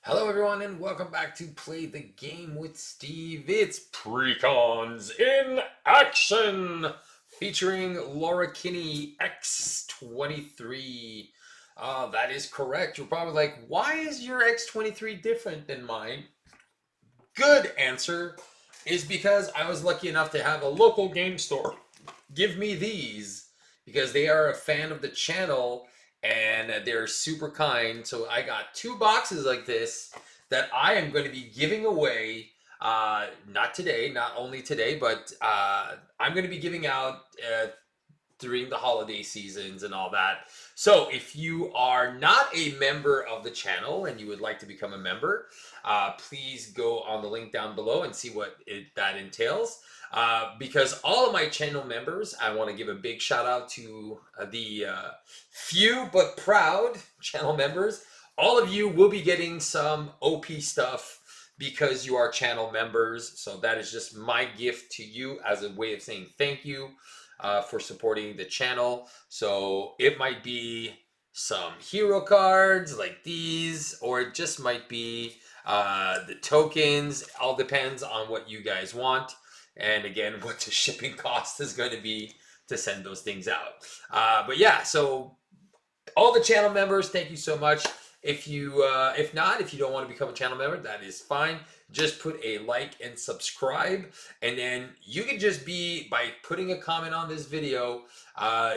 Hello everyone and welcome back to Play the Game with Steve. It's Precons in action featuring Laura Kinney X-23. That is correct. You're probably like, why is your X-23 different than mine? Good answer is because I was lucky enough to have a local game store give me these because they are a fan of the channel and they're super kind. So I got two boxes like this that I am going to be giving away. Not today, not only today, but I'm going to be giving out during the holiday seasons and all that. So if you are not a member of the channel and you would like to become a member, please go on the link down below and see what that entails. Because all of my channel members, I want to give a big shout out to the few but proud channel members. All of you will be getting some OP stuff because you are channel members. So that is just my gift to you as a way of saying thank you for supporting the channel. So it might be some hero cards like these, or it just might be the tokens. All depends on what you guys want. And again, what the shipping cost is going to be to send those things out. But yeah, so all the channel members, thank you so much. If you don't want to become a channel member, that is fine. Just put a like and subscribe, and then you can just be, by putting a comment on this video,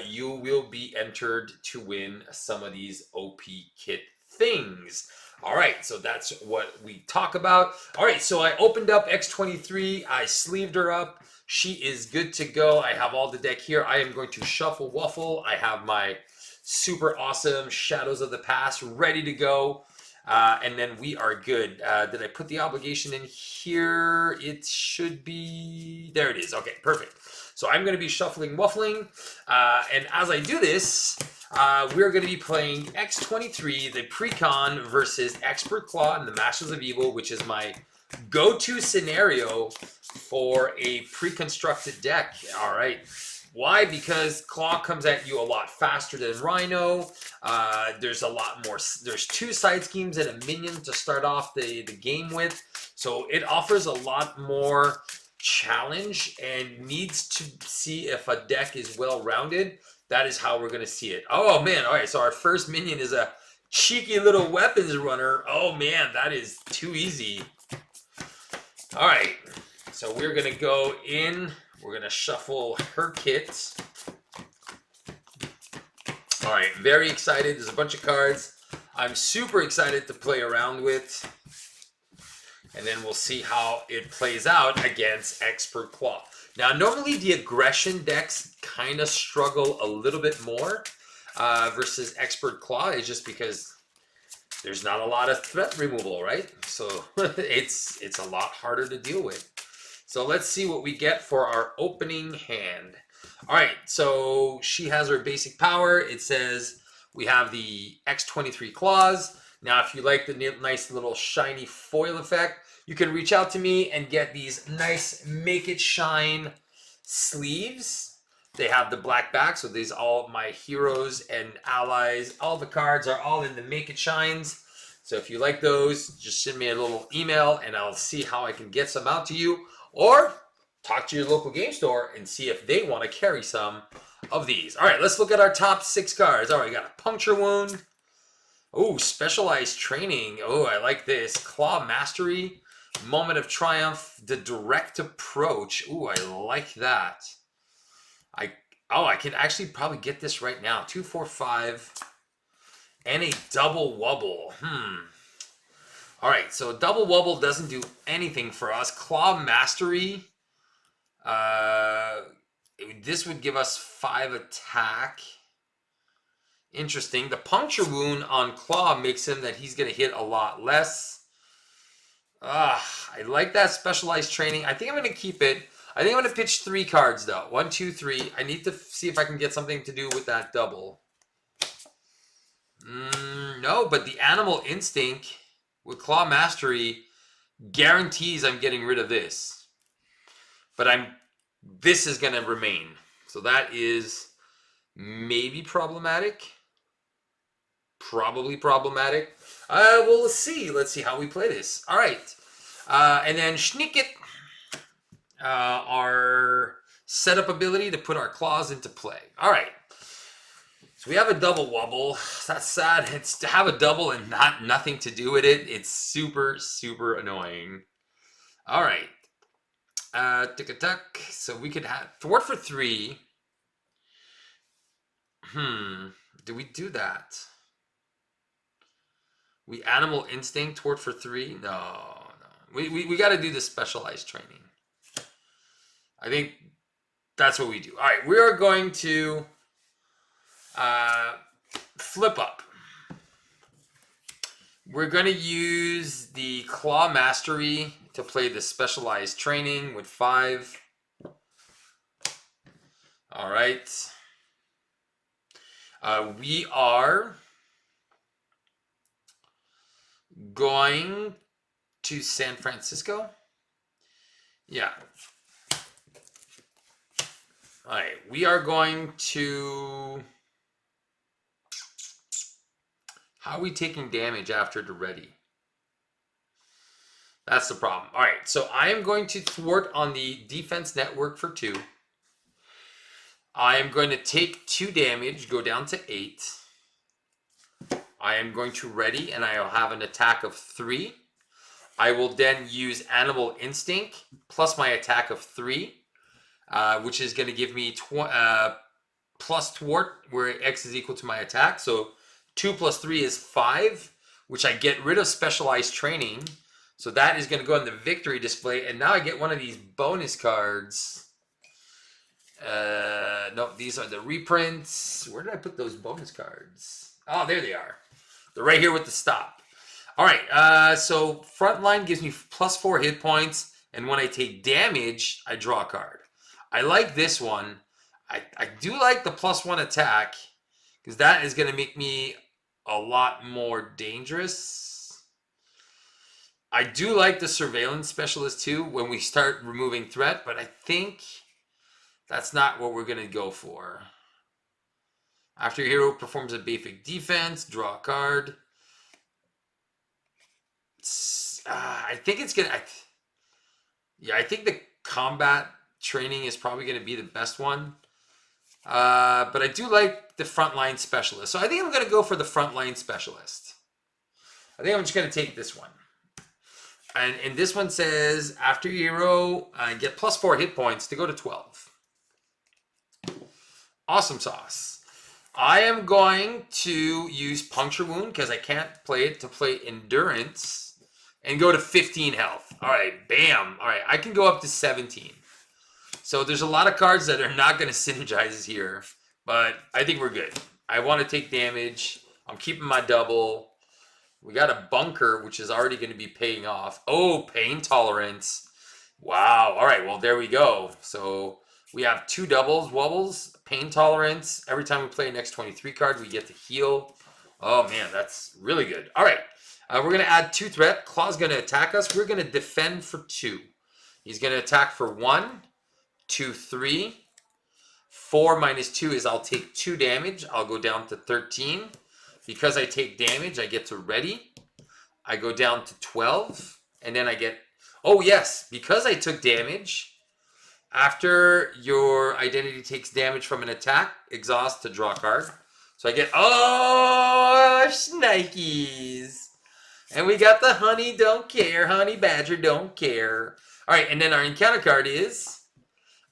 you will be entered to win some of these OP kit things. All right, so that's what we talk about. All right, so I opened up X-23. I sleeved her up. She is good to go. I have all the deck here. I am going to shuffle waffle. I have my super awesome Shadows of the Past ready to go. And then we are good. Did I put the obligation in here? It should be... There it is. Okay, perfect. So I'm going to be shuffling waffling. And as I do this, we're going to be playing X-23, the Precon versus Expert Klaw and the Masters of Evil, which is my go-to scenario for a pre-constructed deck. All right. Why? Because Klaw comes at you a lot faster than Rhino. There's a lot more. There's two side schemes and a minion to start off the game with. So it offers a lot more challenge and needs to see if a deck is well-rounded. That is how we're going to see it. Oh, man. All right, so our first minion is a cheeky little weapons runner. Oh, man, that is too easy. All right, so we're going to go in. We're going to shuffle her kit. All right, very excited. There's a bunch of cards I'm super excited to play around with. And then we'll see how it plays out against Expert Klaw. Now, normally the aggression decks kind of struggle a little bit more versus Expert Klaw. It's just because there's not a lot of threat removal, right? So it's a lot harder to deal with. So let's see what we get for our opening hand. All right, so she has her basic power. It says we have the X-23 claws. Now, if you like the nice little shiny foil effect, you can reach out to me and get these nice Make It Shine sleeves. They have the black back, so these all my heroes and allies. All the cards are all in the Make It Shines. So if you like those, just send me a little email and I'll see how I can get some out to you. Or talk to your local game store and see if they want to carry some of these. All right, let's look at our top 6 cards. All right, we got a Puncture Wound. Oh, Specialized Training. Oh, I like this. Klaw Mastery. Moment of Triumph. The Direct Approach. Oh, I like that. I can actually probably get this right now. 2, 4, 5. And a Double Wubble. All right, so Double Wubble doesn't do anything for us. Klaw Mastery. This would give us 5 attack. Interesting. The Puncture Wound on Klaw makes him that he's going to hit a lot less. I like that Specialized Training. I think I'm going to keep it. I think I'm going to pitch 3 cards, though. 1, 2, 3. I need to see if I can get something to do with that double. No, but the Animal Instinct with Klaw Mastery guarantees I'm getting rid of this. But this is going to remain. So that is maybe problematic. Probably problematic. Well, let's see. Let's see how we play this. All right. And then Schnicket, our setup ability to put our claws into play. All right. So we have a double wobble. That's sad. It's to have a double and nothing to do with it. It's super, super annoying. All right. Tick-a-tuck. So we could have thwart for 3. Do we do that? We animal instinct thwart for 3? No. We got to do the specialized training. I think that's what we do. All right. We are going to flip up. We're going to use the Klaw Mastery to play the specialized training with 5. All right. We are going to San Francisco. Yeah. All right. We are going to... How are we taking damage after the ready? That's the problem. All right, so I am going to thwart on the defense network for 2. I am going to take 2 damage, go down to 8. I am going to ready, and I will have an attack of 3. I will then use Animal Instinct plus my attack of 3, which is going to give me plus thwart, where X is equal to my attack. So 2 plus 3 is 5, which I get rid of specialized training. So that is going to go on the victory display. And now I get one of these bonus cards. No, these are the reprints. Where did I put those bonus cards? Oh, there they are. They're right here with the stop. All right, so frontline gives me plus 4 hit points. And when I take damage, I draw a card. I like this one. I do like the plus 1 attack, because that is going to make me a lot more dangerous. I do like the surveillance specialist too when we start removing threat, but I think that's not what we're going to go for. After your hero performs a basic defense, draw a card. I think it's going to... Yeah, I think the combat training is probably going to be the best one. But I do like the frontline specialist. So I think I'm going to go for the frontline specialist. I think I'm just going to take this one. And this one says, after your hero, get plus 4 hit points to go to 12. Awesome sauce. I am going to use Puncture Wound because I can't play it to play Endurance and go to 15 health. All right, bam. All right, I can go up to 17. So there's a lot of cards that are not going to synergize here, but I think we're good. I want to take damage. I'm keeping my double. We got a bunker, which is already going to be paying off. Oh, pain tolerance. Wow. All right, well, there we go. So we have 2 doubles, wobbles, pain tolerance. Every time we play an X-23 card, we get to heal. Oh, man, that's really good. All right, we're going to add 2 threat. Claw's going to attack us. We're going to defend for 2. He's going to attack for 1. 2, 3. 4 minus 2 is I'll take 2 damage. I'll go down to 13. Because I take damage, I get to ready. I go down to 12. And then I get... Oh, yes. Because I took damage, after your identity takes damage from an attack, exhaust to draw a card. So I get... Oh, shnikes. And we got the honey don't care. Honey badger don't care. All right, and then our encounter card is...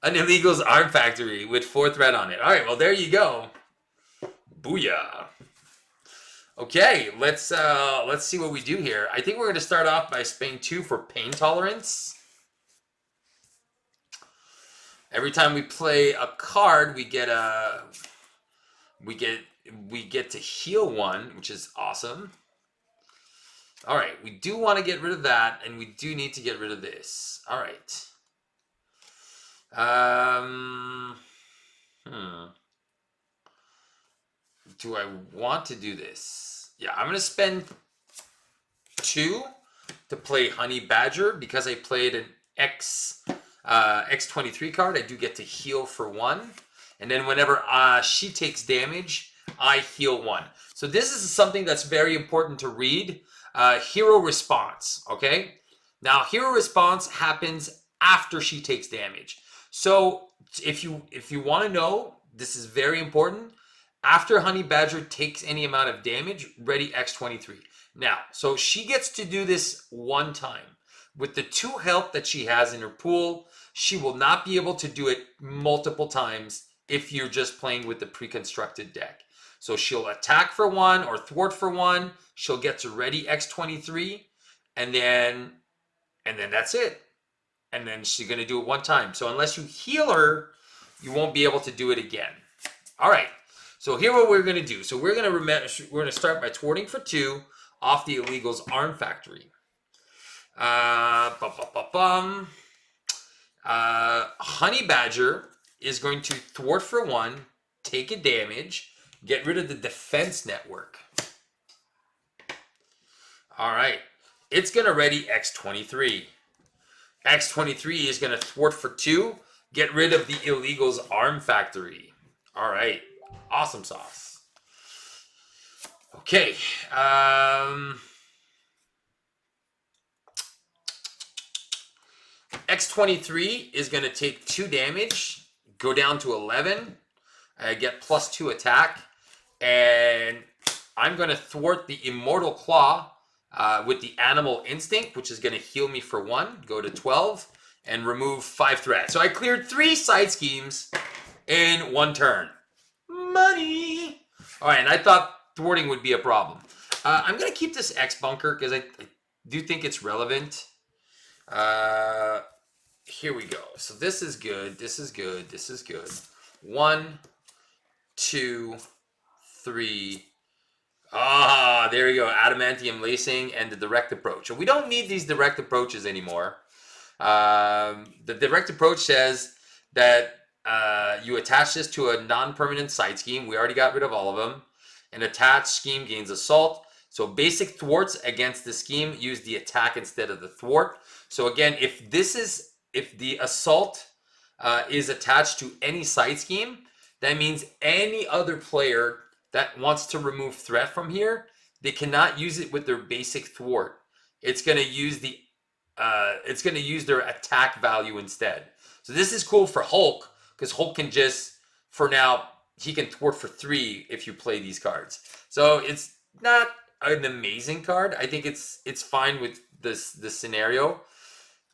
an Illegals Arm Factory with 4 threat on it. All right, well, there you go. Booyah. Okay, let's see what we do here. I think we're going to start off by spending 2 for pain tolerance. Every time we play a card, we get to heal 1, which is awesome. All right, we do want to get rid of that, and we do need to get rid of this. All right. Do I want to do this? Yeah, I'm going to spend 2 to play Honey Badger because I played an X-23 card. I do get to heal for 1. And then whenever she takes damage, I heal 1. So this is something that's very important to read. Hero response, okay? Now, hero response happens after she takes damage. So if you want to know, this is very important. After Honey Badger takes any amount of damage, ready X-23. Now, so she gets to do this one time. With the 2 health that she has in her pool, she will not be able to do it multiple times if you're just playing with the pre-constructed deck. So she'll attack for 1 or thwart for 1. She'll get to ready X-23, and then that's it. And then she's going to do it one time. So unless you heal her, you won't be able to do it again. All right. So here what we're going to do. So we're going to start by thwarting for 2 off the Illegal's Arm Factory. Honey Badger is going to thwart for 1, take a damage, get rid of the defense network. All right. It's going to ready X-23. X-23 is going to thwart for 2, get rid of the Illegal's Arm Factory. All right. Awesome sauce. Okay. X-23 is going to take 2 damage, go down to 11, get +2 attack, and I'm going to thwart the Immortal Klaw with the Animal Instinct, which is going to heal me for 1, go to 12, and remove 5 threat. So I cleared 3 side schemes in 1 turn. Money! All right, and I thought thwarting would be a problem. I'm going to keep this X bunker because I do think it's relevant. Here we go. So this is good. This is good. This is good. 1, 2, 3. Ah, there we go. Adamantium lacing and the direct approach. So we don't need these direct approaches anymore. The direct approach says that you attach this to a non-permanent side scheme. We already got rid of all of them. An attached scheme gains assault. So basic thwarts against the scheme use the attack instead of the thwart. So again, if the assault is attached to any side scheme, that means any other player that wants to remove threat from here, they cannot use it with their basic thwart. It's going to use their attack value instead. So this is cool for Hulk because Hulk can just, for now, he can thwart for 3 if you play these cards. So it's not an amazing card. I think it's fine with this scenario.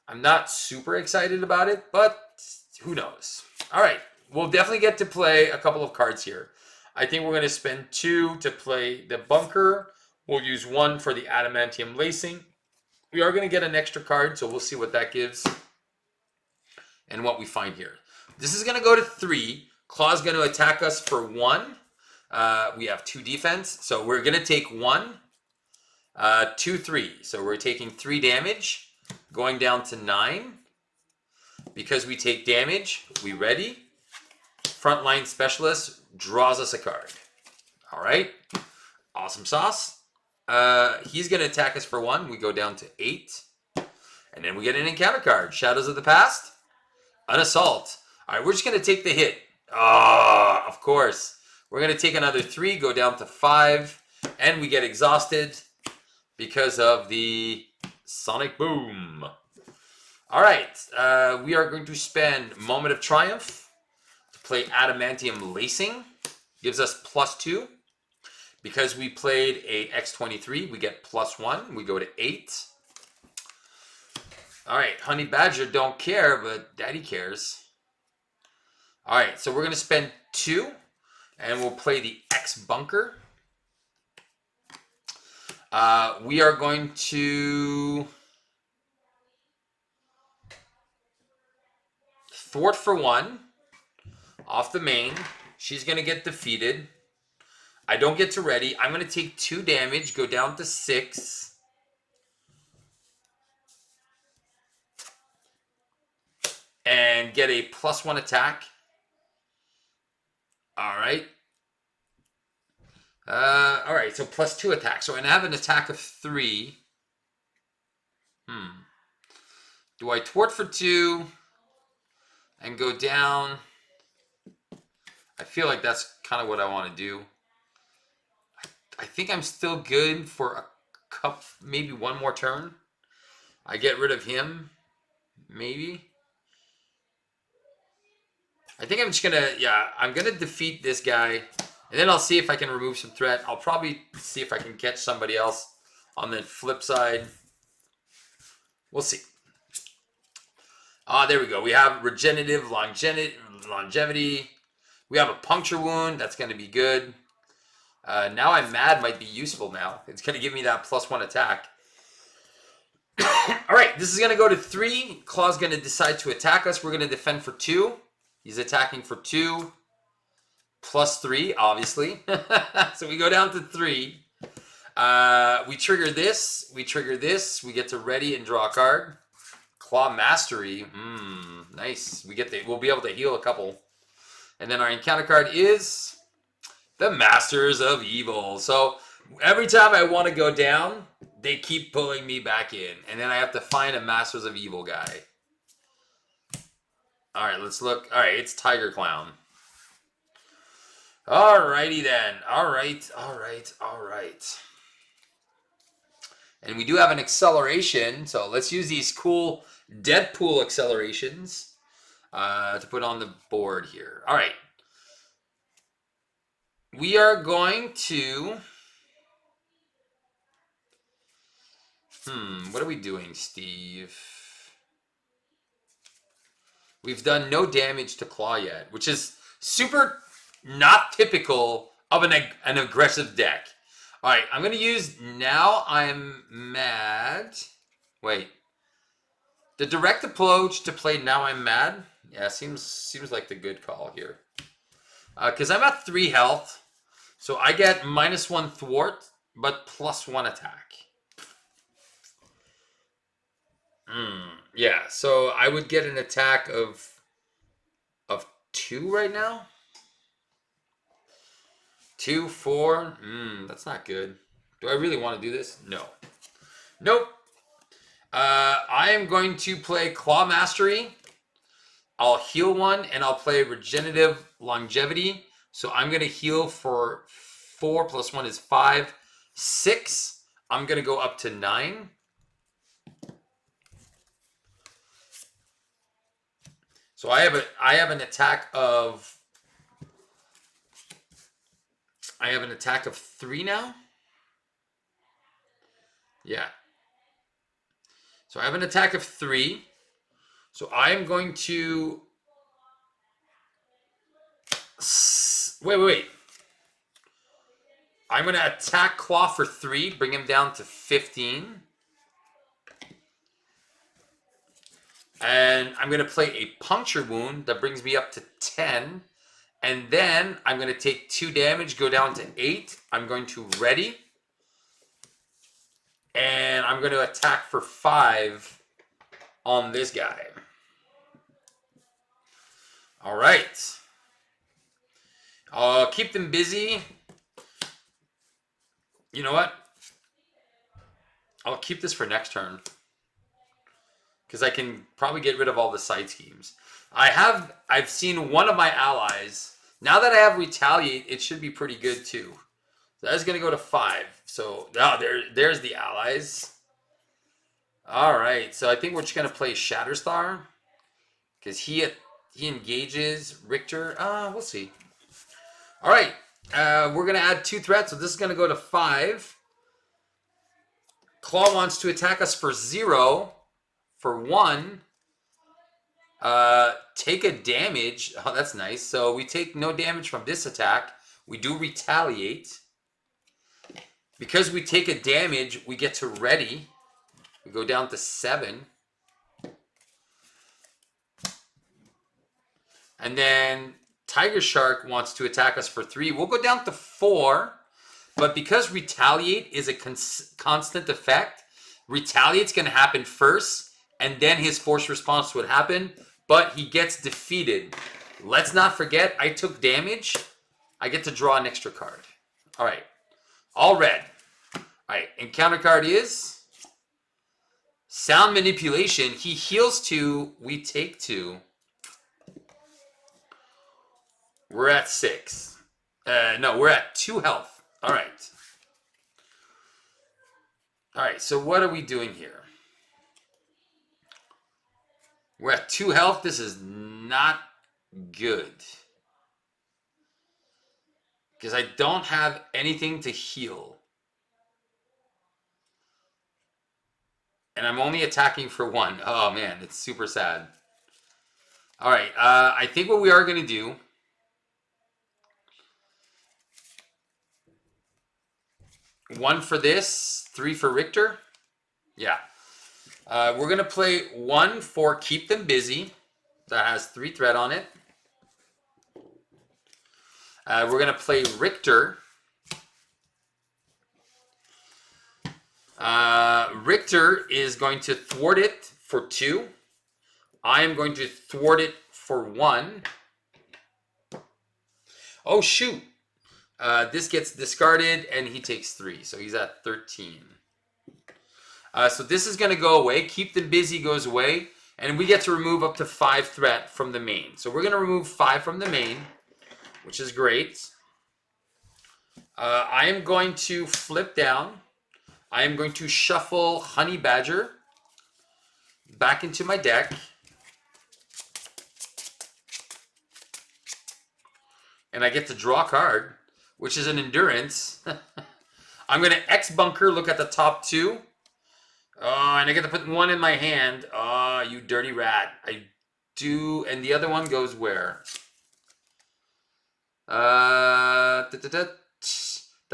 I'm not super excited about it, but who knows? All right, we'll definitely get to play a couple of cards here. I think we're going to spend 2 to play the bunker. We'll use 1 for the adamantium lacing. We are going to get an extra card, so we'll see what that gives and what we find here. This is going to go to 3. Klaw's going to attack us for 1. We have 2 defense, so we're going to take 1, 2, 3. So we're taking 3 damage. Going down to 9. Because we take damage, we ready. Frontline Specialist draws us a card. All right. Awesome sauce. He's going to attack us for 1. We go down to 8. And then we get an encounter card. Shadows of the Past. An assault. All right, we're just going to take the hit. Ah, of course. We're going to take another 3, go down to 5. And we get exhausted because of the Sonic Boom. All right, we are going to spend Moment of Triumph to play Adamantium Lacing. Gives us +2. Because we played a X-23, we get +1. We go to 8. All right, Honey Badger don't care, but Daddy cares. All right, so we're going to spend 2, and we'll play the X Bunker. We are going to thwart for 1 off the main. She's going to get defeated. I don't get to ready. I'm going to take 2 damage, go down to 6. And get a +1 attack. All right. All right, so +2 attack. So I have an attack of 3. Do I thwart for 2 and go down? I feel like that's kind of what I want to do. I think I'm still good for a cup, maybe one more turn. I get rid of him, maybe. I think I'm just gonna, yeah, I'm gonna defeat this guy, and then I'll see if I can remove some threat. I'll probably see if I can catch somebody else on the flip side. We'll see. There we go. We have regenerative longevity. We have a puncture wound. That's going to be good. Now I'm mad might be useful now. It's going to give me that +1 attack. All right, this is going to go to 3. Klaw's going to decide to attack us. We're going to defend for 2. He's attacking for 2. +3, obviously. So we go down to 3. We trigger this. We trigger this. We get to ready and draw a card. Klaw Mastery. Nice. We'll be able to heal a couple. And then our encounter card is the Masters of Evil. So every time I want to go down, they keep pulling me back in. And then I have to find a Masters of Evil guy. All right, let's look. All right, it's Tiger Clown. All righty then. All right. And we do have an acceleration. So let's use these cool Deadpool accelerations to put on the board here. All right. We are going to... what are we doing, Steve? We've done no damage to Klaw yet, which is super not typical of an aggressive deck. All right, I'm going to use Now I'm Mad. Wait. The direct approach to play Now I'm Mad? Yeah, seems like the good call here. Because I'm at 3 health, so I get -1 thwart, but +1 attack. Yeah, so I would get an attack of 2 right now. 2, 4. That's not good. Do I really want to do this? No. Nope. I am going to play Klaw Mastery. I'll heal 1, and I'll play Regenerative Longevity. So I'm going to heal for 4 + 1 is 5. 6. I'm going to go up to 9. So I have an attack of... I have an attack of 3 now. Yeah. So I have an attack of 3. So I am going to... Wait. I'm going to attack Klaw for 3, bring him down to 15. And I'm going to play a puncture wound that brings me up to 10. And then I'm going to take 2 damage, go down to 8. I'm going to ready. And I'm going to attack for 5 on this guy. All right. I'll keep them busy. You know what? I'll keep this for next turn. Because I can probably get rid of all the side schemes. I've seen one of my allies. Now that I have Retaliate, it should be pretty good too. So that's going to go to 5. So now there's the allies. All right. So I think we're just going to play Shatterstar. Because he engages Richter. We'll see. All right. We're going to add 2 threats. So this is going to go to 5. Klaw wants to attack us for 0. For 1, take a damage. Oh, that's nice. So we take no damage from this attack. We do retaliate. Because we take a damage, we get to ready. We go down to 7. And then Tiger Shark wants to attack us for 3. We'll go down to 4. But because retaliate is a constant effect, retaliate's going to happen first. And then his force response would happen, but he gets defeated. Let's not forget, I took damage. I get to draw an extra card. All right. All red. All right. Encounter card is Sound Manipulation. He heals 2. We take 2. We're at 6. No, we're at 2 health. All right. All right, so what are we doing here? We're at 2 health. This is not good. Because I don't have anything to heal. And I'm only attacking for 1. Oh, man, it's super sad. All right, I think what we are going to do... One for this, 3 for Richter. Yeah. We're going to play 1 for Keep Them Busy. That has 3 threat on it. We're going to play Richter. Richter is going to thwart it for 2. I am going to thwart it for 1. Oh, shoot. This gets discarded, and he takes 3. So he's at 13. So this is going to go away. Keep Them Busy goes away. And we get to remove up to 5 threat from the main. So we're going to remove 5 from the main, which is great. I am going to flip down. I am going to shuffle Honey Badger back into my deck. And I get to draw a card, which is an Endurance. I'm going to X-Bunker, look at the top 2. Oh, and I get to put 1 in my hand. Oh, you dirty rat. I do. And the other one goes where? That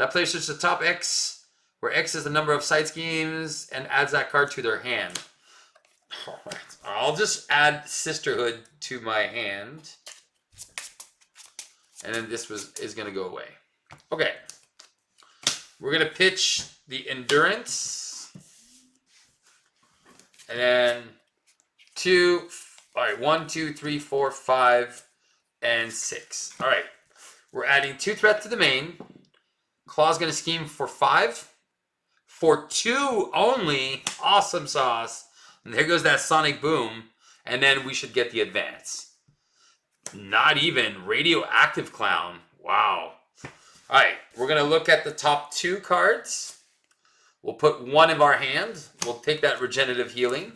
player searches the top X, where X is the number of side schemes, and adds that card to their hand. All right. I'll just add Sisterhood to my hand. And then this is going to go away. Okay. We're going to pitch the Endurance. And then 2, all right, 1, 2, 3, 4, 5, and 6. All right. We're adding 2 threat to the main. Klaw's going to scheme for 5. For 2 only. Awesome sauce. And there goes that Sonic Boom. And then we should get the advance. Not even. Radioactive Clown. Wow. All right. We're going to look at the top 2 cards. We'll put 1 in our hand. We'll take that Regenerative Healing.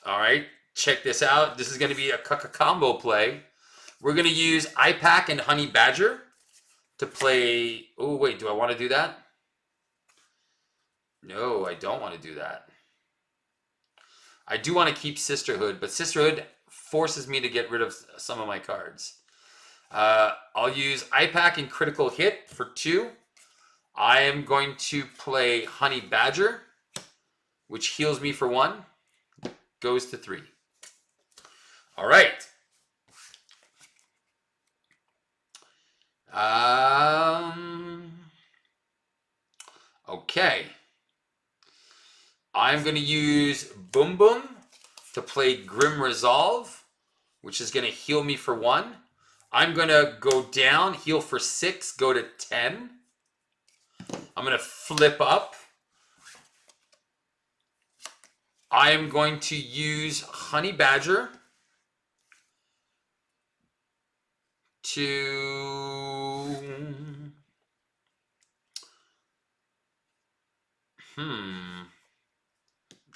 All right. Check this out. This is going to be a combo play. We're going to use IPAC and Honey Badger to play... Oh, wait. Do I want to do that? No, I don't want to do that. I do want to keep Sisterhood, but Sisterhood forces me to get rid of some of my cards. I'll use IPAC and Critical Hit for 2. I am going to play Honey Badger, which heals me for 1. Goes to 3. All right. Okay. I'm going to use Boom Boom to play Grim Resolve, which is going to heal me for 1. I'm going to go down, heal for 6, go to 10. I'm going to flip up. I am going to use Honey Badger to...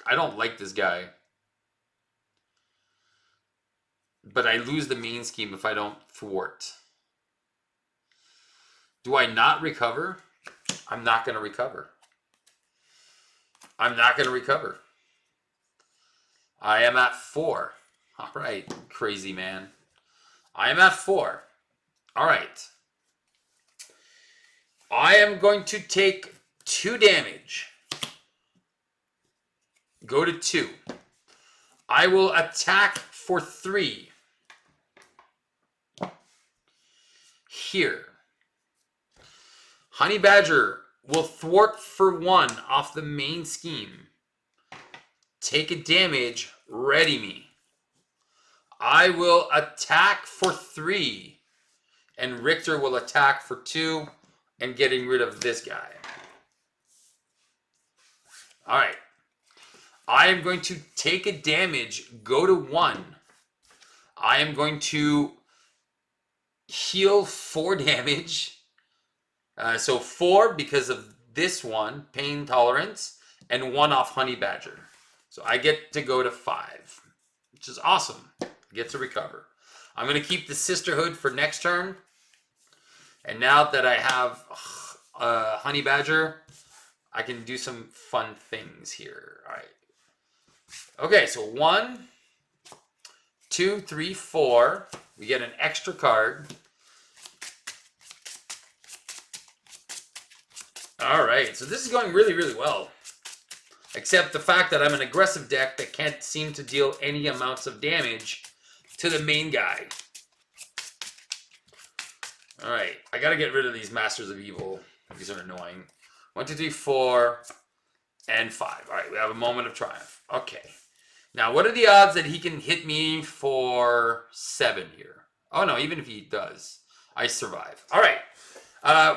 I don't like this guy. But I lose the main scheme if I don't thwart. Do I not recover? I'm not going to recover. I'm not going to recover. I am at 4. All right, crazy man. I am at 4. All right. I am going to take 2 damage. Go to 2. I will attack for 3. Here. Honey Badger will thwart for 1 off the main scheme. Take a damage, ready me. I will attack for 3. And Richter will attack for 2 and getting rid of this guy. All right. I am going to take a damage, go to 1. I am going to heal 4 damage. So 4 because of this one, Pain Tolerance, and 1 off Honey Badger. So I get to go to 5, which is awesome. I get to recover. I'm going to keep the Sisterhood for next turn. And now that I have Honey Badger, I can do some fun things here. All right. Okay, so 1, 2, 3, 4. We get an extra card. All right, so this is going really, really well. Except the fact that I'm an aggressive deck that can't seem to deal any amounts of damage to the main guy. All right, I got to get rid of these Masters of Evil. These are annoying. 1, 2, 3, 4, and 5. All right, we have a moment of triumph. Okay. Now, what are the odds that he can hit me for 7 here? Oh, no, even if he does, I survive. All right.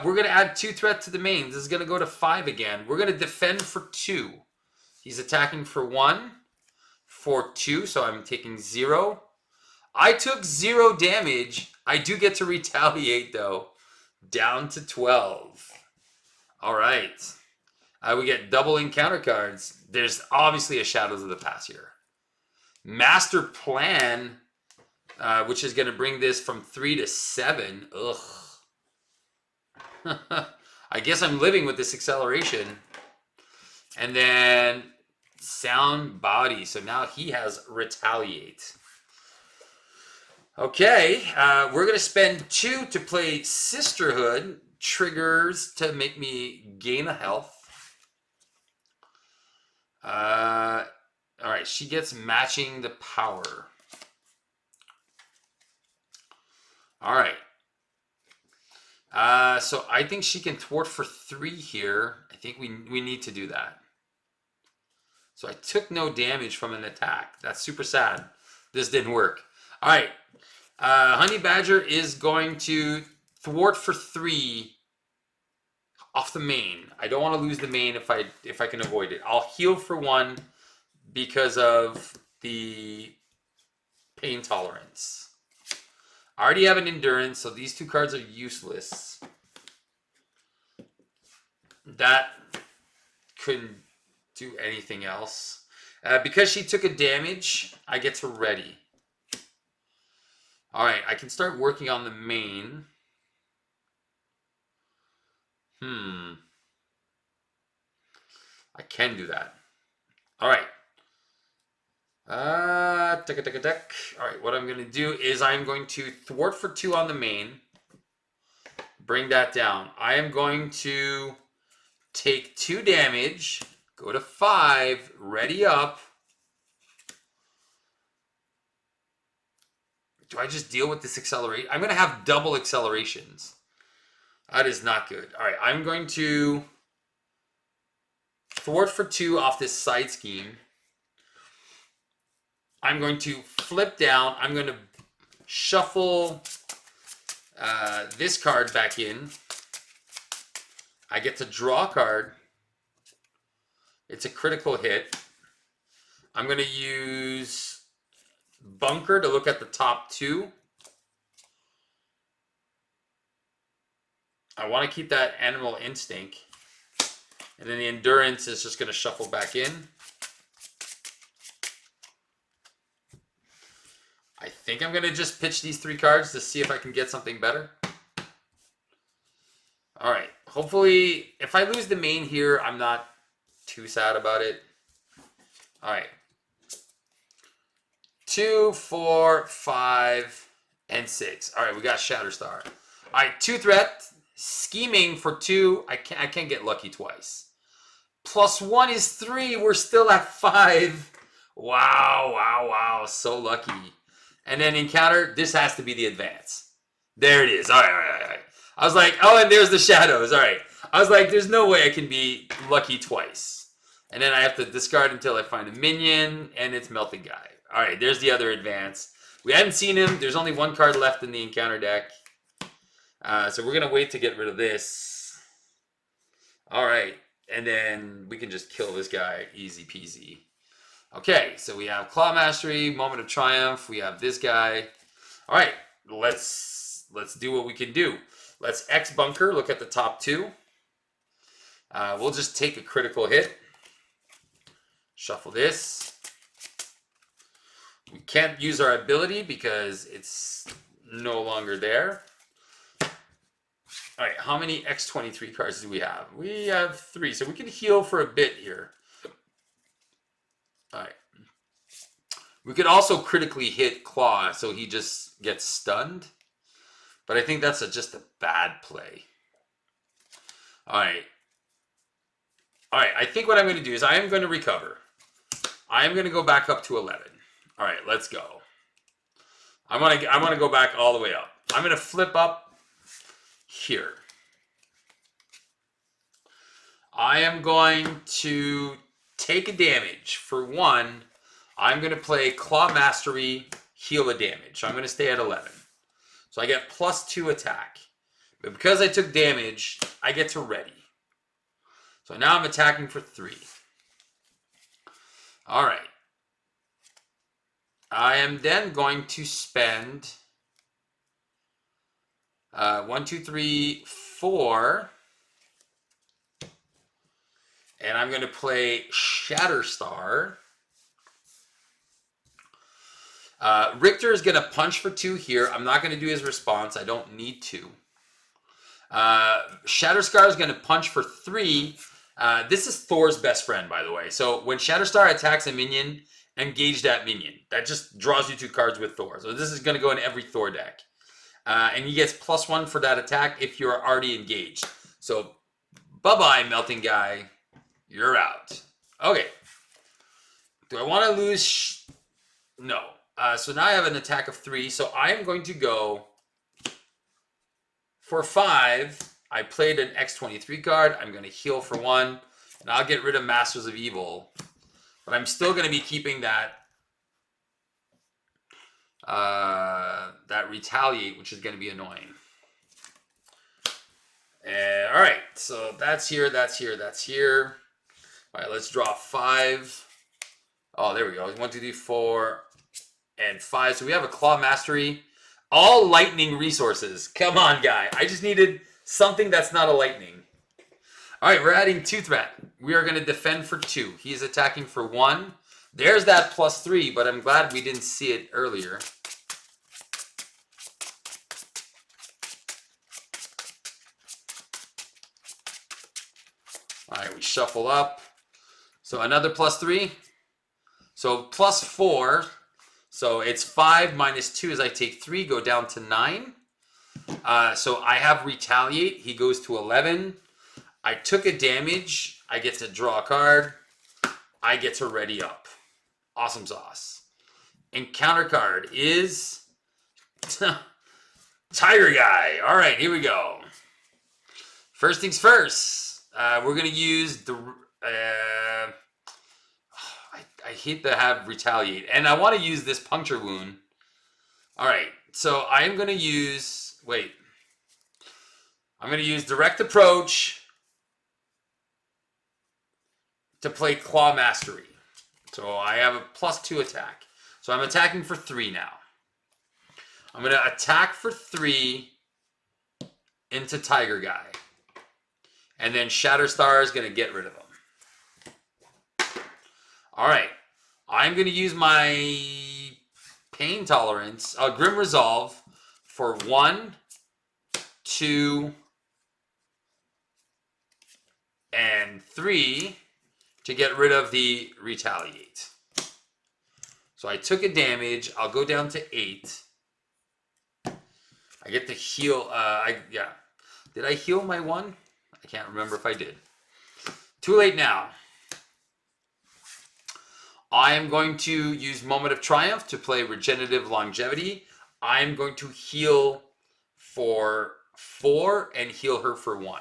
We're going to add 2 threat to the main. This is going to go to 5 again. We're going to defend for 2. He's attacking for 1, for 2, so I'm taking 0. I took 0 damage. I do get to retaliate, though. Down to 12. All right. We get double encounter cards. There's obviously a Shadows of the Past here. Master Plan, which is going to bring this from 3 to 7. Ugh. I guess I'm living with this acceleration. And then Sound Body. So now he has Retaliate. Okay, we're going to spend 2 to play Sisterhood. Triggers to make me gain a health. All right, she gets Matching the Power. All right. So I think she can thwart for 3 here. I think we need to do that. So I took no damage from an attack. That's super sad. This didn't work. All right. Honey Badger is going to thwart for 3 off the main. I don't want to lose the main if I can avoid it. I'll heal for 1 because of the Pain Tolerance. I already have an Endurance, so these 2 cards are useless. That couldn't do anything else. Because she took a damage, I get to ready. All right, I can start working on the main. I can do that. All right. All right, what I'm going to do is I'm going to thwart for 2 on the main. Bring that down. I am going to take 2 damage, go to 5, ready up. Do I just deal with this acceleration? I'm going to have double accelerations. That is not good. All right, I'm going to thwart for 2 off this side scheme. I'm going to flip down. I'm going to shuffle this card back in. I get to draw a card. It's a critical hit. I'm going to use Bunker to look at the top 2. I want to keep that Animal Instinct. And then the Endurance is just going to shuffle back in. I think I'm going to just pitch these 3 cards to see if I can get something better. All right. Hopefully, if I lose the main here, I'm not too sad about it. All right. 2, 4, 5, and 6. All right, we got Shatterstar. All right, 2 threat. Scheming for 2. I can't get lucky twice. +1 is 3. We're still at 5. Wow, wow, wow. So lucky. And then encounter. This has to be the advance. There it is. All right, all right, all right. I was like, oh, and there's the shadows. All right. I was like, there's no way I can be lucky twice. And then I have to discard until I find a minion, and it's Melting Guy. All right, there's the other advance. We haven't seen him. There's only 1 card left in the encounter deck. So we're going to wait to get rid of this. All right. And then we can just kill this guy easy peasy. Okay, so we have Claw Mastery, Moment of Triumph. We have this guy. All right, let's do what we can do. Let's X Bunker, look at the top 2. We'll just take a critical hit. Shuffle this. We can't use our ability because it's no longer there. All right, how many X-23 cards do we have? We have 3, so we can heal for a bit here. All right. We could also critically hit Klaw, so he just gets stunned. But I think that's just a bad play. All right. All right, I think what I'm going to do is I am going to recover. I am going to go back up to 11. All right, let's go. I want to go back all the way up. I'm going to flip up here. I am going to take a damage. For 1, I'm going to play Klaw Mastery, heal a damage. So I'm going to stay at 11. So I get +2 attack. But because I took damage, I get to ready. So now I'm attacking for 3. All right. I am then going to spend 1, 2, 3, 4. And I'm going to play Shatterstar. Richter is going to punch for 2 here. I'm not going to do his response. I don't need to. Shatterstar is going to punch for 3. This is Thor's best friend, by the way. So when Shatterstar attacks a minion, engage that minion. That just draws you 2 cards with Thor. So this is going to go in every Thor deck. And he gets +1 for that attack if you're already engaged. So bye-bye, Melting Guy. You're out. Okay. Do I want to lose? No. So now I have an attack of 3. So I am going to go for 5. I played an X-23 card. I'm going to heal for 1. And I'll get rid of Masters of Evil. But I'm still going to be keeping that Retaliate, which is going to be annoying. All right. So that's here, that's here, that's here. All right, let's draw 5. Oh, there we go. 1, 2, 3, 4, and 5. So we have a Klaw Mastery. All lightning resources. Come on, guy. I just needed something that's not a lightning. All right, we're adding 2 threat. We are going to defend for 2. He's attacking for 1. There's that +3, but I'm glad we didn't see it earlier. All right, we shuffle up. So another +3. So +4. So it's 5 minus 2 as I take 3, go down to 9. So I have Retaliate. He goes to 11. I took a damage. I get to draw a card. I get to ready up. Awesome sauce. Encounter card is Tiger Guy. All right, here we go. First things first. We're going to use the... I hate to have Retaliate. And I want to use this Puncture Wound. All right. So I am going to use... Wait. I'm going to use Direct Approach to play Klaw Mastery. So I have a +2 attack. So I'm attacking for 3 now. I'm going to attack for 3 into Tiger Guy. And then Shatterstar is going to get rid of him. All right. I'm going to use my Pain Tolerance, Grim Resolve, for 1, 2, and 3 to get rid of the Retaliate. So I took a damage. I'll go down to 8. I get to heal. Yeah. Did I heal my 1? I can't remember if I did. Too late now. I am going to use Moment of Triumph to play Regenerative Longevity. I'm going to heal for 4 and heal her for 1.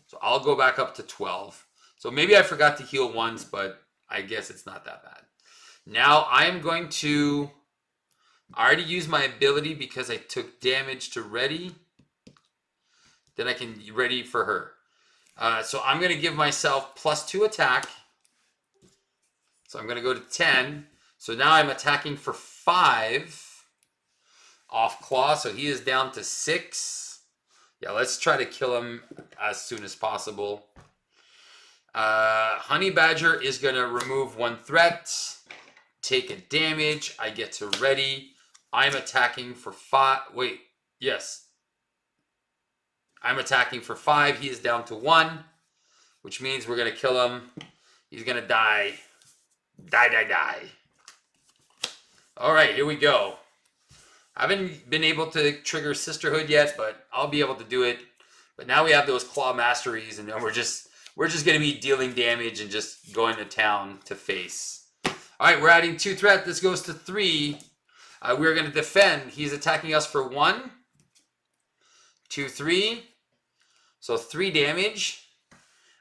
So I'll go back up to 12. So maybe I forgot to heal once, but I guess it's not that bad. Now I am going to... I already used my ability because I took damage to ready. Then I can ready for her. So I'm going to give myself +2 attack. So I'm going to go to 10. So now I'm attacking for 5 off Klaw. So he is down to 6. Yeah, let's try to kill him as soon as possible. Honey Badger is going to remove 1 threat. Take a damage. I get to ready. I'm attacking for 5. Wait. Yes. I'm attacking for 5. He is down to 1. Which means we're going to kill him. He's going to die. Die. Alright, here we go. I haven't been able to trigger Sisterhood yet, but I'll be able to do it. But now we have those Klaw Masteries, and we're just going to be dealing damage and just going to town to face. Alright, we're adding 2 threat. This goes to 3. We're going to defend. He's attacking us for 1, 2, 3. So 3 damage.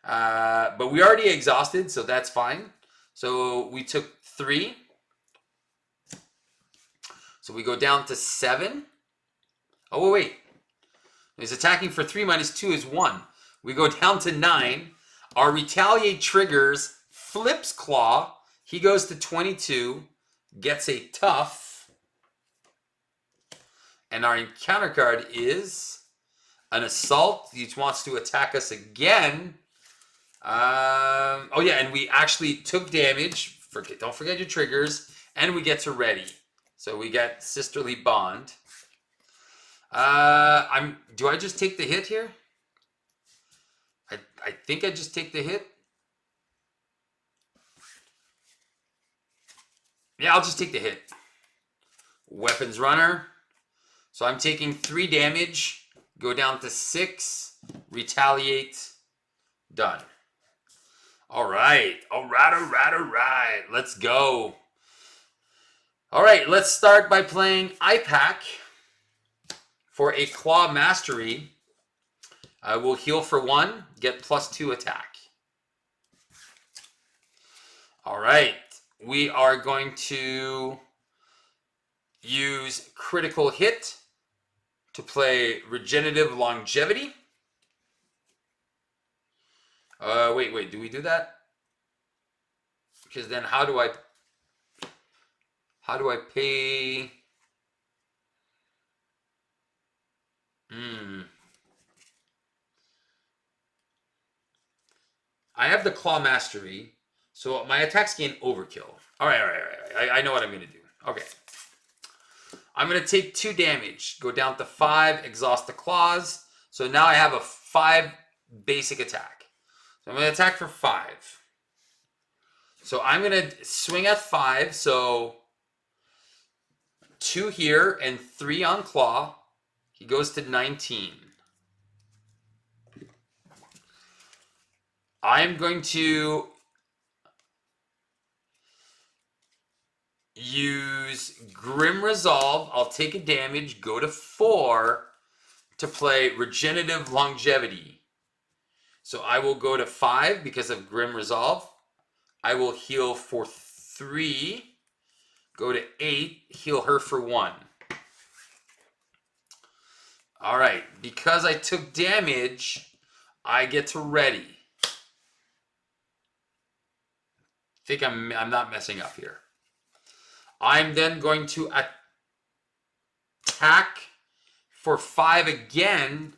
But we already exhausted, so that's fine. So we took 3. So we go down to 7. Oh, wait. He's attacking for 3 minus 2 is 1. We go down to 9. Our retaliate triggers, flips Klaw. He goes to 22, gets a tough. And our encounter card is an assault. He wants to attack us again. Oh yeah, and we actually took damage. Don't forget your triggers. And we get to ready. So we got Sisterly Bond. Do I just take the hit here? I think I just take the hit. Yeah, I'll just take the hit. Weapons Runner. So I'm taking 3 damage. Go down to 6. Retaliate. Done. Alright. Let's go. Alright, let's start by playing IPAC for a Klaw Mastery. I will heal for 1, get +2 attack. Alright, we are going to use Critical Hit to play Regenerative Longevity. Wait, do we do that? Because then how do I pay? I have the Klaw Mastery, so my attacks gain overkill. All right. I know what I'm going to do. Okay. I'm going to take 2 damage, go down to 5, exhaust the claws. So now I have a 5 basic attack. So I'm going to attack for 5. So I'm going to swing at 5, so 2 here and 3 on Klaw. He goes to 19. I'm going to use Grim Resolve. I'll take a damage, go to 4 to play Regenerative Longevity. So I will go to 5 because of Grim Resolve. I will heal for 3, go to 8, heal her for 1. All right, because I took damage, I get to ready. I think I'm not messing up here. I'm then going to attack for 5 again,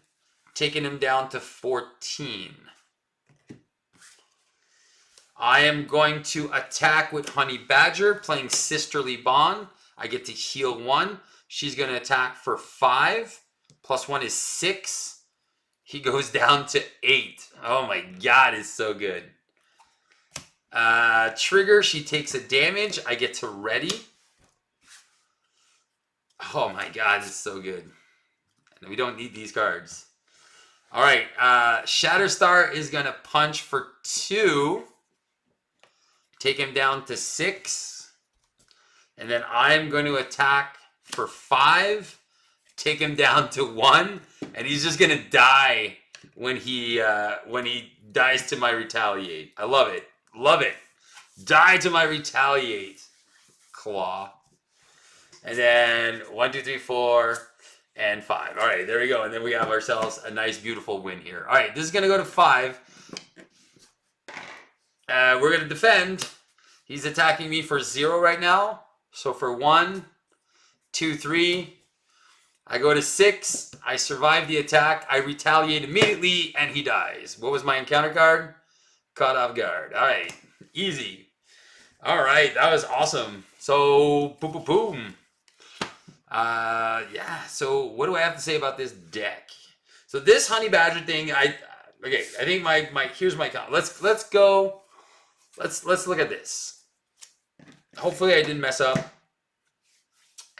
taking him down to 14. I am going to attack with Honey Badger, playing Sisterly Bond. I get to heal 1. She's going to attack for 5. Plus 1 is 6. He goes down to 8. Oh my god, it's so good. Trigger, she takes a damage. I get to ready. Oh my god, it's so good. And we don't need these cards. Alright, Shatterstar is going to punch for 2. Take him down to 6. And then I'm going to attack for 5. Take him down to 1. And he's just going to die when he dies to my Retaliate. I love it. Love it. Die to my Retaliate. Klaw. And then 1, 2, 3, 4, and 5. All right, there we go. And then we have ourselves a nice, beautiful win here. All right, this is going to go to 5. We're going to defend. He's attacking me for 0 right now. So for 1, 2, 3, I go to 6. I survive the attack. I retaliate immediately, and he dies. What was my encounter card? Caught off guard. All right. Easy. All right. That was awesome. So, boom, boom, boom. Yeah. So, what do I have to say about this deck? So, this Honey Badger thing, I think here's my comment. Let's go. Let's look at this. Hopefully, I didn't mess up.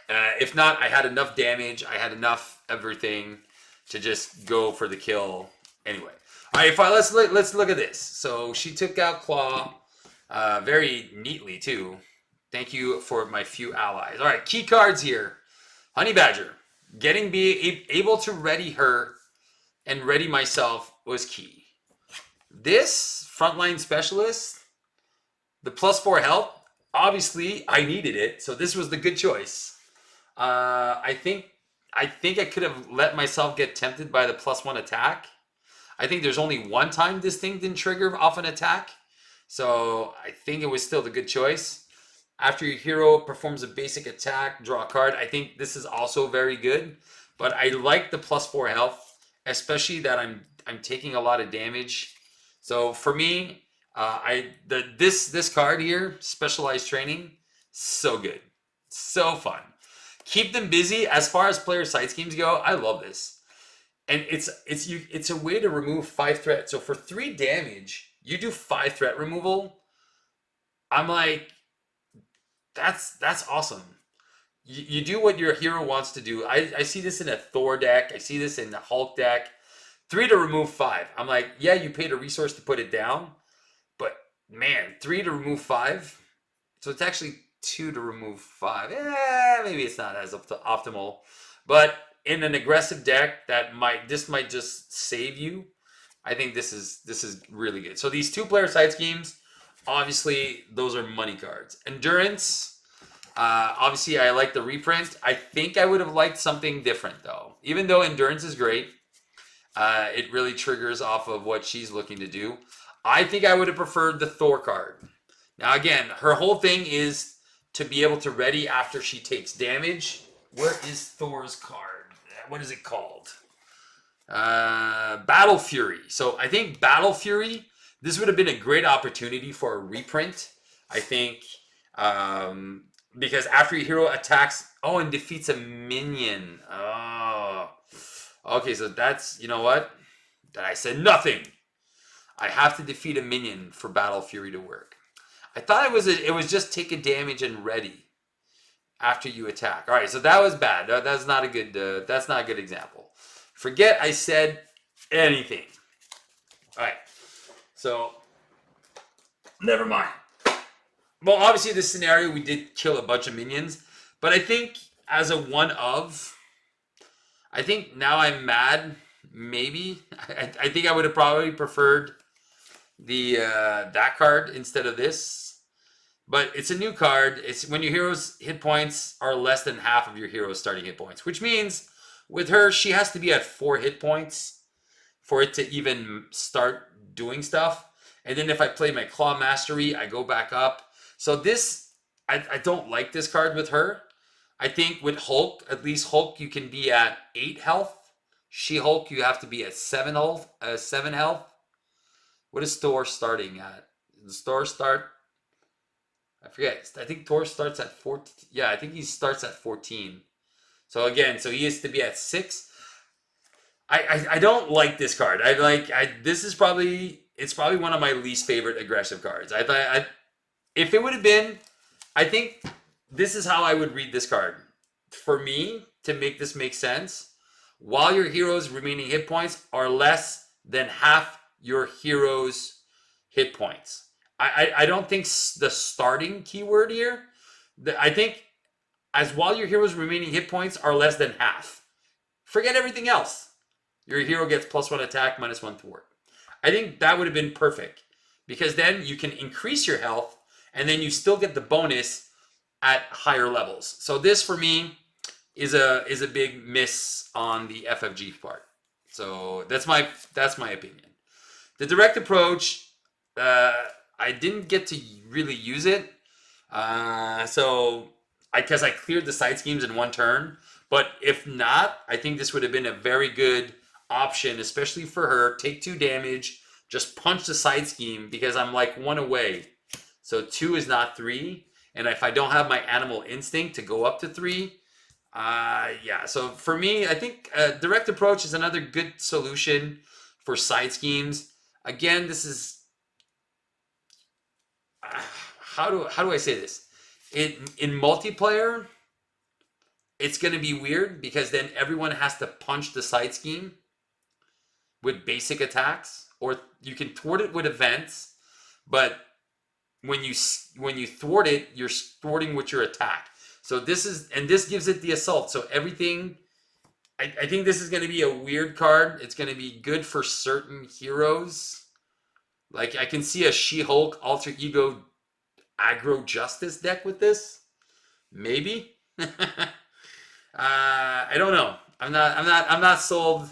If not, I had enough damage. I had enough everything to just go for the kill. Anyway, all right. Fine. Let's look at this. So she took out Klaw, very neatly too. Thank you for my few allies. All right, key cards here. Honey Badger, able to ready her and ready myself was key. This frontline specialist, the +4 health. Obviously, I needed it, so this was the good choice. I think I could have let myself get tempted by the +1 attack. I think there's only one time this thing didn't trigger off an attack. So I think it was still the good choice. After your hero performs a basic attack, draw a card. I think this is also very good. But I like the +4 health, especially that I'm taking a lot of damage. So for me, this card here, Specialized Training, so good. So fun. Keep them busy. As far as player side schemes go, I love this. And it's a way to remove 5 threat. So for 3 damage, you do 5 threat removal. I'm like, that's awesome. You do what your hero wants to do. I see this in a Thor deck. I see this in the Hulk deck. 3 to remove 5. I'm like, yeah, you paid a resource to put it down. But man, 3 to remove 5. So it's actually 2 to remove 5. Maybe it's not as optimal. But in an aggressive deck this might just save you. I think this is really good. So these 2-player side schemes, obviously those are money cards. Endurance, obviously I like the reprint. I think I would have liked something different though. Even though Endurance is great, it really triggers off of what she's looking to do. I think I would have preferred the Thor card. Now again, her whole thing is to be able to ready after she takes damage. Where is Thor's card? What is it called? Battle Fury. So I think Battle Fury, this would have been a great opportunity for a reprint. I think because after your hero attacks, and defeats a minion. Oh, okay. So that's, you know what? That I said nothing. I have to defeat a minion for Battle Fury to work. I thought it was just take a damage and ready after you attack. All right, so that was bad. That's not a good example. Forget I said anything. All right, so never mind. Well, obviously this scenario we did kill a bunch of minions, but I think as a I think now I'm mad. Maybe I think I would have probably preferred the that card instead of this. But it's a new card. It's when your hero's hit points are less than half of your hero's starting hit points, which means with her, she has to be at 4 hit points for it to even start doing stuff. And then if I play my Claw Mastery, I go back up. So this, I don't like this card with her. I think with Hulk, at least Hulk, you can be at 8 health. She-Hulk, you have to be at 7 health. What is Thor starting at? Does Thor start? I forget. I think Thor starts at 14. Yeah, I think he starts at 14. So again, he has to be at 6. I don't like this card. It's probably one of my least favorite aggressive cards. If it would have been, I think this is how I would read this card. For me, to make this make sense, while your hero's remaining hit points are less than half your hero's hit points. I don't think the starting keyword here, I think as while your hero's remaining hit points are less than half. Forget everything else. Your hero gets +1 attack, -1 thwart. I think that would have been perfect because then you can increase your health and then you still get the bonus at higher levels. So this for me is a big miss on the FFG part. So that's my opinion. The direct approach, I didn't get to really use it. Because I cleared the side schemes in 1 turn. But if not, I think this would have been a very good option, especially for her. Take 2 damage, just punch the side scheme because I'm like 1 away. So 2 is not 3. And if I don't have my animal instinct to go up to 3, yeah. So for me, I think direct approach is another good solution for side schemes. Again, this is how do I say this? In multiplayer, it's going to be weird because then everyone has to punch the side scheme with basic attacks, or you can thwart it with events, but when you thwart it, you're thwarting with your attack. So this gives it the assault. So everything, I think this is going to be a weird card. It's going to be good for certain heroes. Like I can see a She-Hulk alter ego aggro justice deck with this, maybe. I don't know. I'm not sold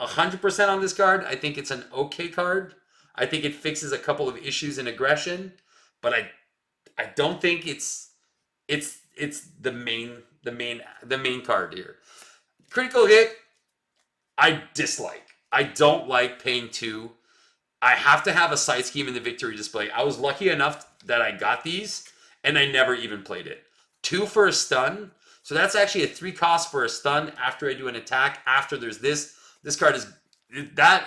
100% on this card. I think it's an okay card. I think it fixes a couple of issues in aggression, but I don't think it's the main card here. Critical hit, I dislike. I don't like paying 2. I have to have a side scheme in the victory display. I was lucky enough that I got these, and I never even played it. 2 for a stun. So that's actually a 3 cost for a stun after I do an attack. After there's this. This card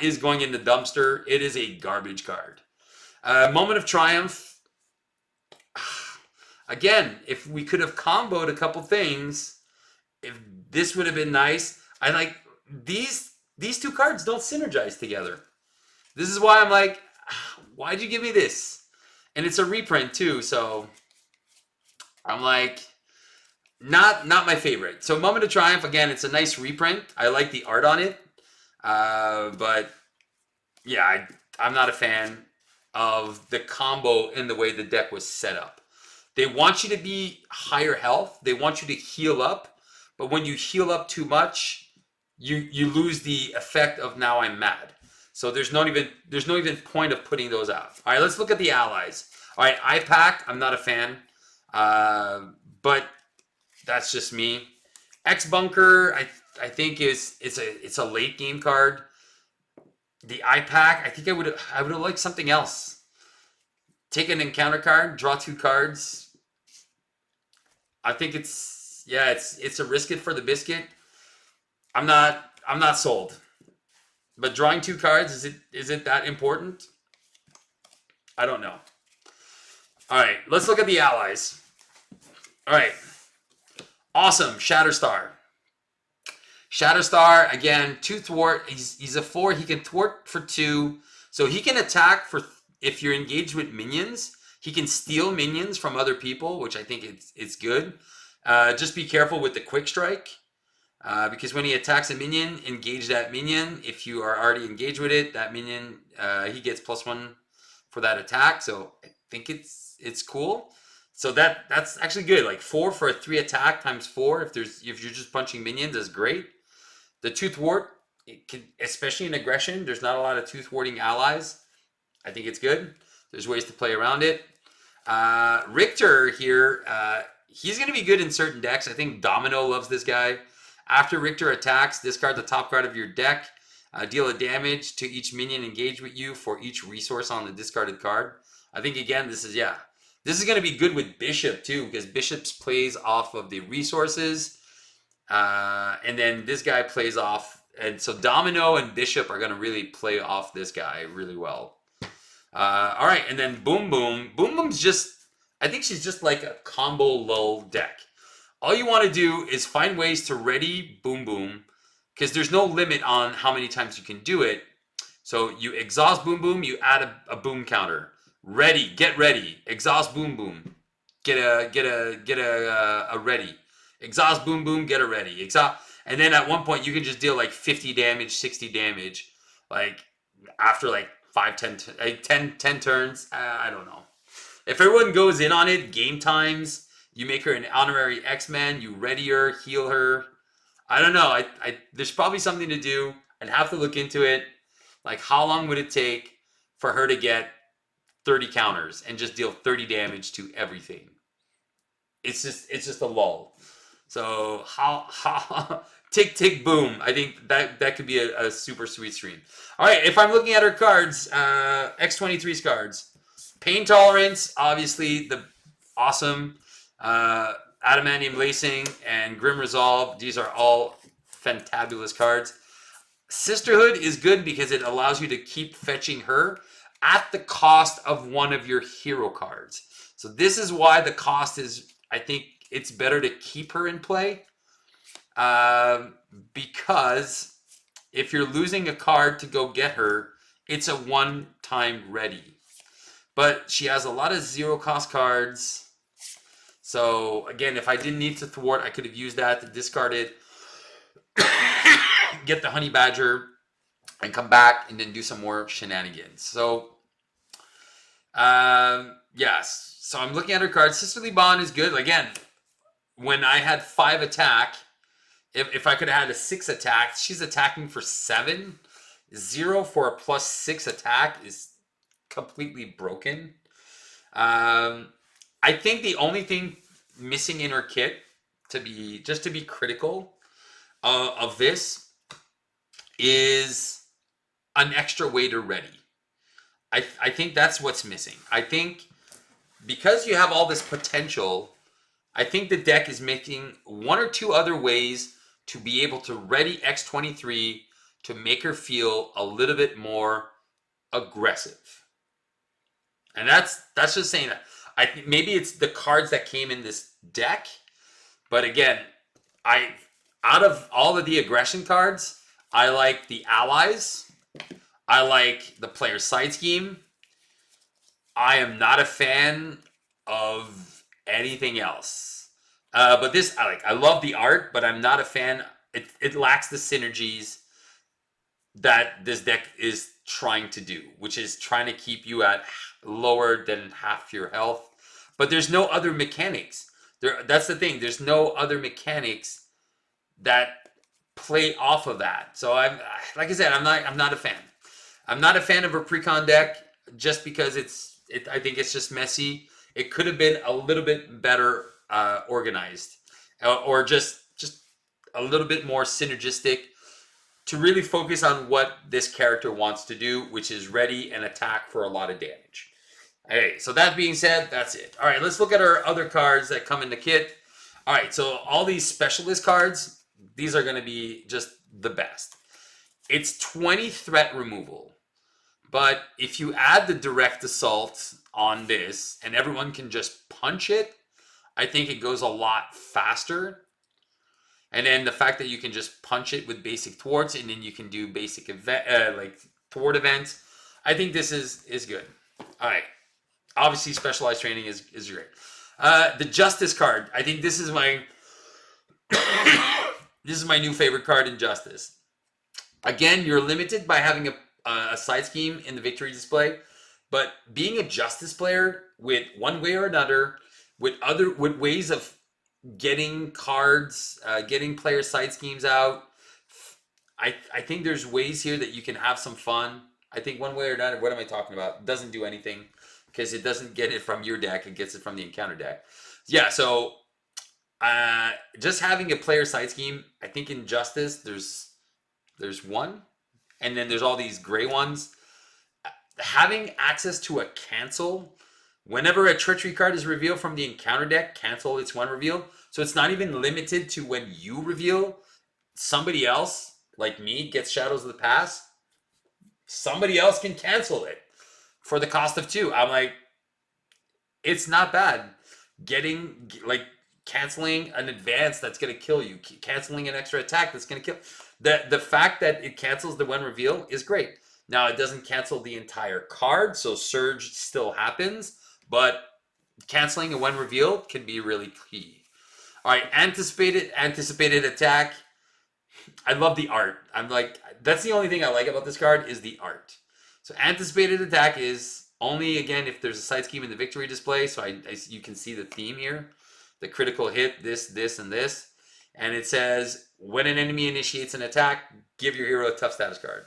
is going in the dumpster. It is a garbage card. Moment of Triumph. Again, if we could have comboed a couple things, if this would have been nice. I like these 2 cards don't synergize together. This is why I'm like, why'd you give me this? And it's a reprint too, so I'm like, not my favorite. So Moment of Triumph, again, it's a nice reprint. I like the art on it. But yeah, I'm not a fan of the combo in the way the deck was set up. They want you to be higher health. They want you to heal up. But when you heal up too much, you lose the effect of now I'm mad. So there's no even point of putting those out. All right, let's look at the allies. All right, IPAC, I'm not a fan. But that's just me. X-Bunker, I think it's a late game card. The IPAC, I think I would have liked something else. Take an encounter card, draw 2 cards. I think it's a risk it for the biscuit. I'm not sold. But drawing 2 cards, is it that important? I don't know. All right, let's look at the allies. All right. Awesome, Shatterstar. Shatterstar, again, 2 thwart. He's a 4. He can thwart for 2. So he can attack for, if you're engaged with minions, he can steal minions from other people, which I think it's good. Just be careful with the quick strike. Because when he attacks a minion, engage that minion. If you are already engaged with it, that minion, he gets +1 for that attack. So I think it's cool. So that's actually good. Like 4 for a 3 attack times 4. If you're just punching minions, is great. The 2 thwart, especially in aggression, there's not a lot of 2 thwarting allies. I think it's good. There's ways to play around it. Richter here, he's going to be good in certain decks. I think Domino loves this guy. After Richter attacks, discard the top card of your deck. Deal a damage to each minion engaged with you for each resource on the discarded card. I think, again, this is going to be good with Bishop, too, because Bishop plays off of the resources. And then this guy plays off. And so Domino and Bishop are going to really play off this guy really well. All right, and then Boom Boom. Boom Boom's I think she's just like a combo lull deck. All you want to do is find ways to ready Boom Boom, because there's no limit on how many times you can do it. So you exhaust Boom Boom, you add a boom counter. Ready, get ready. Exhaust Boom Boom, get a ready. Exhaust Boom Boom, get a ready. Exhaust, and then at one point you can just deal like 50 damage, 60 damage, like after like 10 turns. I don't know. If everyone goes in on it, game times. You make her an honorary X-Men. You ready her, heal her. I don't know. There's probably something to do. I'd have to look into it. Like, how long would it take for her to get 30 counters and just deal 30 damage to everything? It's just a lull. So how Tick, tick, boom. I think that could be a super sweet stream. All right, if I'm looking at her cards, X-23's cards. Pain Tolerance, obviously the awesome. Adamantium Lacing and Grim Resolve. These are all fantabulous cards. Sisterhood is good because it allows you to keep fetching her at the cost of one of your hero cards. So this is why the cost is, I think it's better to keep her in play. Because if you're losing a card to go get her, it's a one-time ready. But she has a lot of zero-cost cards. So, again, if I didn't need to thwart, I could have used that to discard it, get the Honey Badger, and come back and then do some more shenanigans. So, yes. So I'm looking at her cards. Sisterly Bond is good. Again, when I had 5 attack, if I could have had a 6 attack, she's attacking for 7. 0 for a +6 attack is completely broken. I think the only thing missing in her kit, to be critical of this, is an extra way to ready. I think that's what's missing. I think because you have all this potential, I think the deck is making 1 or 2 other ways to be able to ready X-23 to make her feel a little bit more aggressive. And that's just saying that. I think maybe it's the cards that came in this deck, but again, out of all of the aggression cards, I like the allies. I like the player side scheme. I am not a fan of anything else. But this I like. I love the art, but I'm not a fan. It lacks the synergies that this deck is trying to do, which is trying to keep you at lower than half your health. But there's no other mechanics. That's the thing. There's no other mechanics that play off of that. So I'm like I said, I'm not a fan. I'm not a fan of a Precon deck just because I think it's just messy. It could have been a little bit better organized, or just a little bit more synergistic to really focus on what this character wants to do, which is ready and attack for a lot of damage. Okay, so that being said, that's it. All right, let's look at our other cards that come in the kit. All right, so all these specialist cards, these are going to be just the best. It's 20 threat removal. But if you add the direct assault on this and everyone can just punch it, I think it goes a lot faster. And then the fact that you can just punch it with basic thwarts and then you can do basic event like thwart events, I think this is good. All right. Obviously, specialized training is great. The Justice card. I think this is my this is my new favorite card in Justice. Again, you're limited by having a side scheme in the victory display, but being a Justice player with one way or another, with ways of getting cards, getting player side schemes out, I think there's ways here that you can have some fun. I think one way or another, what am I talking about? It doesn't do anything because it doesn't get it from your deck. It gets it from the encounter deck. Yeah, so just having a player side scheme, I think in Justice, there's one, and then there's all these gray ones. Having access to a cancel, whenever a treachery card is revealed from the encounter deck, cancel its one reveal. So it's not even limited to when you reveal. Somebody else, like me, gets Shadows of the Past. Somebody else can cancel it for the cost of 2. I'm like, it's not bad. Canceling an advance that's going to kill you. Canceling an extra attack that's going to kill. The fact that it cancels the one reveal is great. Now, it doesn't cancel the entire card, so Surge still happens, but canceling a one reveal can be really key. All right, anticipated attack. I love the art. I'm like, that's the only thing I like about this card is the art. So anticipated attack is only, again, if there's a side scheme in the victory display, so you can see the theme here. The critical hit, this, and this. And it says, when an enemy initiates an attack, give your hero a tough status card.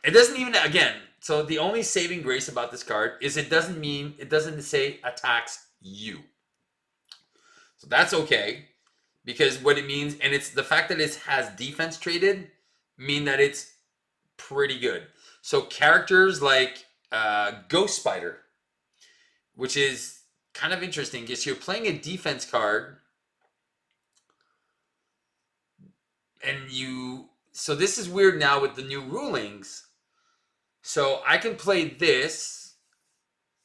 It doesn't even, again, so the only saving grace about this card is it doesn't say attacks you. So that's okay. because what it means, and it's the fact that it has defense traded, mean that it's pretty good. So characters like Ghost Spider, which is kind of interesting because you're playing a defense card, and so this is weird now with the new rulings. So I can play this.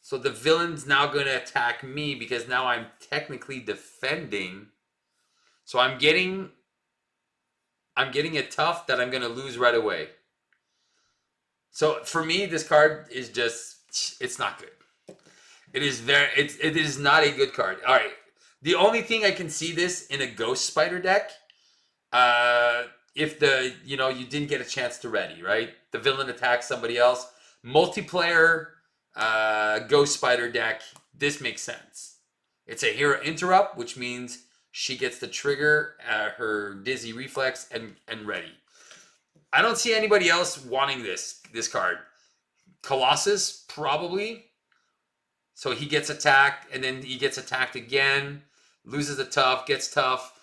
So the villain's now going to attack me because now I'm technically defending. So I'm getting a tough that I'm going to lose right away. So for me, this card is just, it's not good. It is not a good card. All right. The only thing I can see this in a Ghost Spider deck, if you didn't get a chance to ready, right? The villain attacks somebody else. Multiplayer Ghost Spider deck, this makes sense. It's a hero interrupt, which means she gets to trigger her dizzy reflex and ready. I don't see anybody else wanting this card. Colossus, probably. So he gets attacked, and then he gets attacked again, loses a tough, gets tough.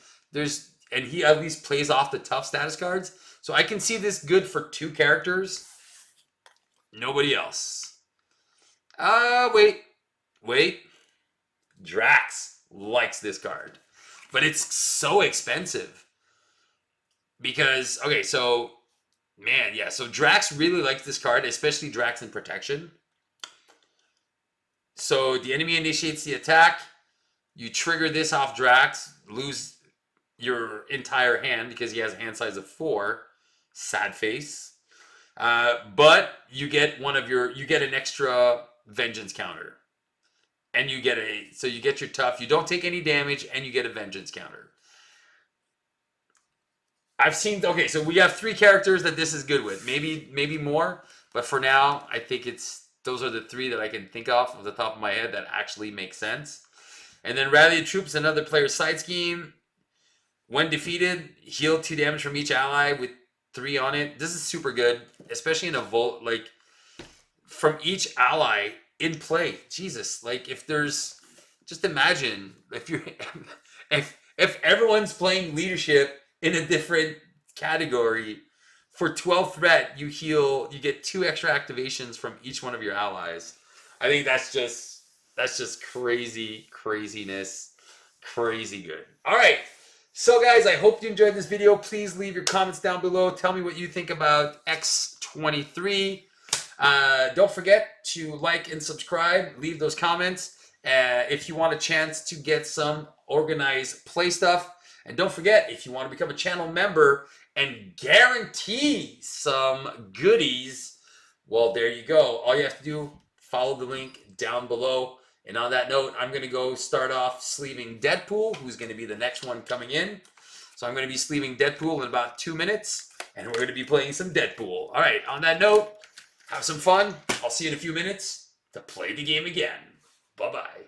And he at least plays off the tough status cards. So I can see this good for 2 characters. Nobody else. Wait. Drax likes this card. But it's so expensive. Because, okay, so, man, yeah. So Drax really likes this card, especially Drax in Protection. So the enemy initiates the attack. You trigger this off Drax, lose your entire hand because he has a hand size of 4. Sad face. But you get an extra vengeance counter. And you get your tough. You don't take any damage and you get a vengeance counter. So we have 3 characters that this is good with. Maybe more, but for now, I think those are the 3 that I can think of the top of my head that actually make sense. And then Rally the Troops, another player's side scheme. When defeated, heal 2 damage from each ally with 3 on it. This is super good, especially in a Volt, like from each ally in play. Jesus, like just imagine if everyone's playing leadership in a different category, for 12 threat, you get 2 extra activations from each one of your allies. I think that's just craziness, crazy good. All right. So guys, I hope you enjoyed this video. Please leave your comments down below. Tell me what you think about X-23. Don't forget to like and subscribe. Leave those comments if you want a chance to get some organized play stuff. And don't forget, if you want to become a channel member and guarantee some goodies, well, there you go. All you have to do, follow the link down below. And on that note, I'm going to go start off sleeving Deadpool, who's going to be the next one coming in. So I'm going to be sleeving Deadpool in about 2 minutes, and we're going to be playing some Deadpool. All right, on that note, have some fun. I'll see you in a few minutes to play the game again. Bye-bye.